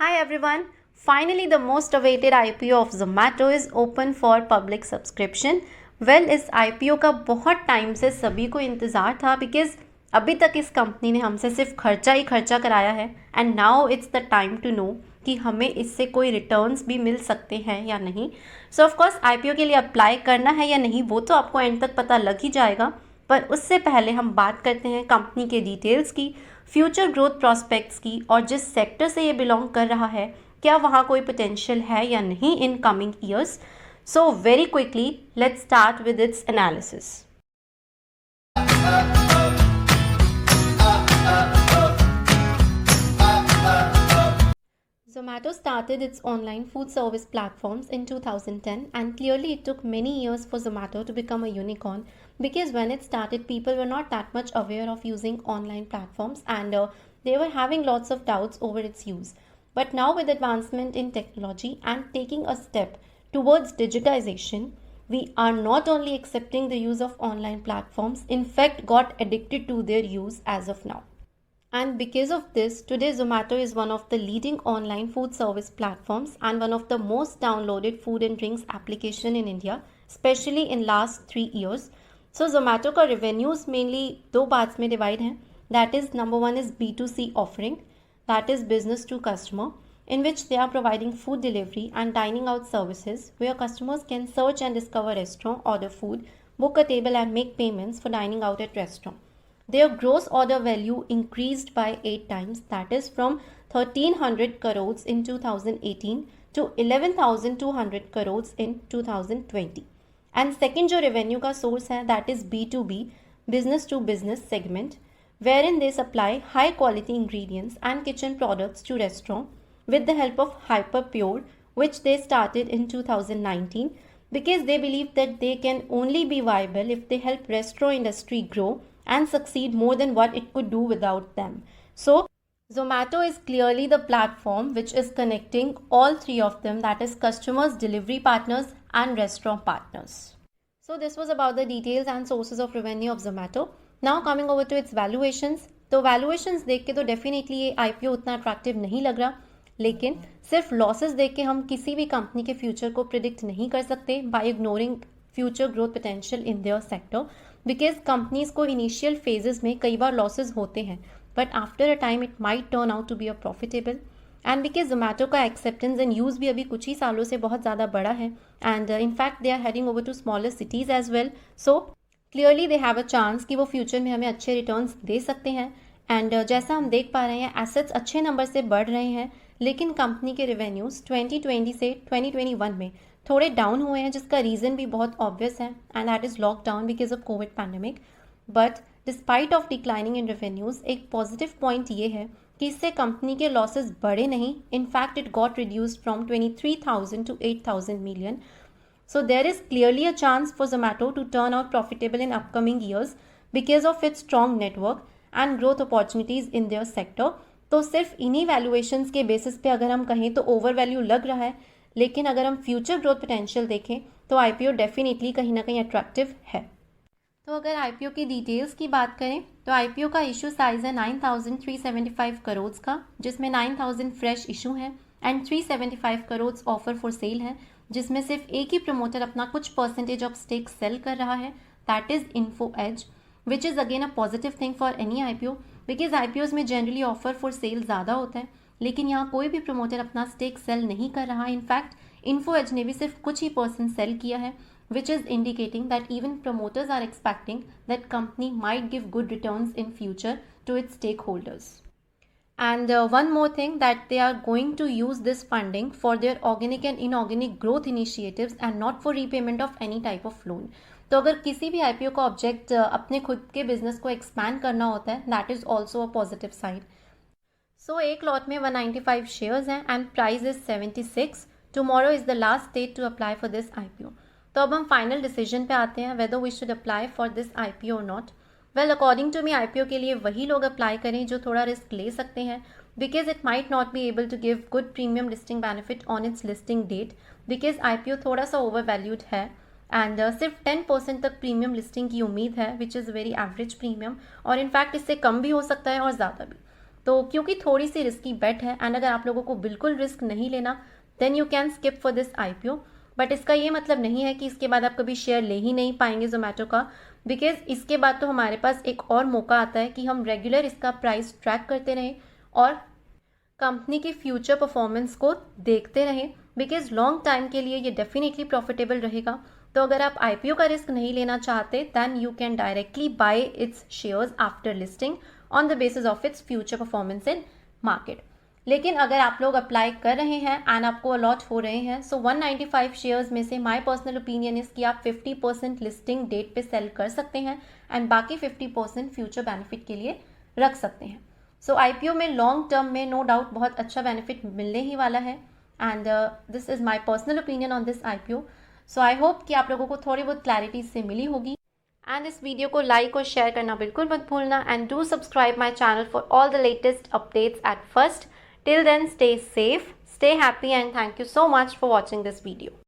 Hi everyone. Finally, the most awaited IPO of Zomato is open for public subscription. इस IPO का बहुत time से सभी को इंतज़ार था बिकॉज अभी तक इस कंपनी ने हमसे सिर्फ खर्चा ही खर्चा कराया है and now it's the time to know कि हमें इससे कोई रिटर्न्स भी मिल सकते हैं या नहीं. सो ऑफकोर्स IPO के लिए अप्लाई करना है या नहीं वो तो आपको एंड तक पता लग ही जाएगा, पर उससे पहले हम बात करते हैं कंपनी के डिटेल्स की, फ्यूचर ग्रोथ प्रॉस्पेक्ट्स की और जिस सेक्टर से ये बिलोंग कर रहा है क्या वहाँ कोई पोटेंशियल है या नहीं in coming years. So very quickly let's start with its analysis. Zomato started its online food service platforms in 2010, and clearly it took many years for Zomato to become a unicorn because when it started people were not that much aware of using online platforms and they were having lots of doubts over its use. But now with advancement in technology and taking a step towards digitization, we are not only accepting the use of online platforms, in fact got addicted to their use as of now. And because of this, today Zomato is one of the leading online food service platforms and one of the most downloaded food and drinks application in India, especially in last 3 years. So Zomato का revenues mainly दो parts में divide हैं. That is, number one is B2C offering, that is business to customer, in which they are providing food delivery and dining out services where customers can search and discover restaurant, order food, book a table and make payments for dining out at restaurant. Their gross order value increased by 8 times, that is from 1300 crores in 2018 to 11,200 crores in 2020. And second जो revenue का source है, that is B2B, business to business segment, wherein they supply high quality ingredients and kitchen products to restaurant with the help of Hyperpure, which they started in 2019 because they believe that they can only be viable if they help restaurant industry grow and succeed more than what it could do without them. So Zomato is clearly the platform which is connecting all three of them, that is customers, delivery partners and restaurant partners. So this was about the details and sources of revenue of Zomato. Now coming over to its valuations. तो valuations देख के तो definitely ये IPO उतना attractive नहीं लग रहा, लेकिन सिर्फ losses देख के हम किसी भी कंपनी के फ्यूचर को प्रिडिक्ट नहीं कर सकते by ignoring future growth potential in their sector. Because companies को इनिशियल फेजेस में कई बार लॉसेज होते हैं but after a time it might turn out to be a profitable. And because Zomato का एक्सेप्टेंस एंड यूज़ भी अभी कुछ ही सालों से बहुत ज़्यादा बड़ा है and in fact they are heading over to smaller cities as well. So clearly they have a chance कि वो फ्यूचर में हमें अच्छे रिटर्न्स दे सकते हैं. एंड जैसा हम देख पा रहे हैं एसेट्स अच्छे नंबर से बढ़ रहे हैं, लेकिन कंपनी के रेवेन्यूज़ 2020 से 2021 में थोड़े डाउन हुए हैं, जिसका रीज़न भी बहुत ऑब्वियस है and that is lockdown because of Covid pandemic. But despite of declining in revenues एक पॉजिटिव पॉइंट ये है कि इससे कंपनी के लॉसेज बढ़े नहीं, in fact it got reduced from 23,000 to 8,000 million. So there is clearly a chance for Zomato to turn out profitable in upcoming years because of its strong network and growth opportunities in their sector. तो सिर्फ इन्हीं valuations के basis पे अगर हम कहें तो over value लग रहा है, लेकिन अगर हम फ्यूचर ग्रोथ पोटेंशियल देखें तो IPO डेफिनेटली कहीं ना कहीं अट्रैक्टिव है. तो अगर IPO की डिटेल्स की बात करें तो IPO का इशू साइज है 9,375 करोड़ का, जिसमें 9,000 फ्रेश इशू है and 375 crore offer for cell है, जिसमें सिर्फ एक ही प्रमोटर अपना कुछ परसेंटेज ऑफ स्टेक सेल कर रहा है, that is Info Edge, which is again a positive thing for any IPO because IPOs में जनरली ऑफर फॉर सेल ज़्यादा होता है, लेकिन यहाँ कोई भी प्रमोटर अपना स्टेक सेल नहीं कर रहा. इनफैक्ट इन्फो एज ने भी सिर्फ कुछ ही परसेंट सेल किया है, which is indicating that even promoters are expecting that company might give good returns in future to its stakeholders. And one more thing, that they are going to use this funding for their organic and inorganic growth initiatives and not for repayment of any type of loan. तो अगर किसी भी IPO का object अपने खुद के business को expand करना होता है, that is also a positive side. So एक लॉट में 195 शेयर्स हैं and price is 76. Tomorrow is the last date to apply for this IPO. तो अब हम फाइनल डिसीजन पे आते हैं whether we should apply for this IPO और not. Well according to me IPO के लिए वही लोग अप्लाई करें जो थोड़ा रिस्क ले सकते हैं, because it might not be able to give good premium listing benefit on its listing date, because IPO थोड़ा सा ओवर वैल्यूड है एंड सिर्फ 10% तक प्रीमियम लिस्टिंग की उम्मीद है, which is very average premium, और इनफैक्ट इससे कम भी हो सकता है और ज़्यादा भी. तो क्योंकि थोड़ी सी रिस्की बेट है, एंड अगर आप लोगों को बिल्कुल रिस्क नहीं लेना then you can skip for this IPO। But इसका ये मतलब नहीं है कि इसके बाद आप कभी शेयर ले ही नहीं पाएंगे जोमेटो का, बिकॉज इसके बाद तो हमारे पास एक और मौका आता है कि हम रेगुलर इसका प्राइस ट्रैक करते रहें और कंपनी की फ्यूचर परफॉर्मेंस को देखते रहें, बिकॉज लॉन्ग टाइम के लिए ये डेफिनेटली प्रॉफिटेबल रहेगा। तो अगर आप IPO का रिस्क नहीं लेना चाहते than you can directly buy its shares after listing on the basis of its future performance in market. लेकिन अगर आप लोग अप्लाई कर रहे हैं एंड आपको अलॉट हो रहे हैं, सो 195 शेयर्स में से माय पर्सनल ओपिनियन इज कि आप 50% लिस्टिंग डेट पे सेल कर सकते हैं एंड बाकी 50% फ्यूचर बेनिफिट के लिए रख सकते हैं। सो IPO में लॉन्ग टर्म में नो डाउट बहुत अच्छा बेनिफिट मिलने ही वाला है, and this is my personal opinion on this IPO। So I hope कि आप लोगों को थोड़ी बहुत क्लैरिटी इससे मिली होगी, एंड इस वीडियो को लाइक और शेयर करना बिल्कुल मत भूलना, and do subscribe my channel for all the latest updates at first. Till then, stay safe, stay happy, and thank you so much for watching this video.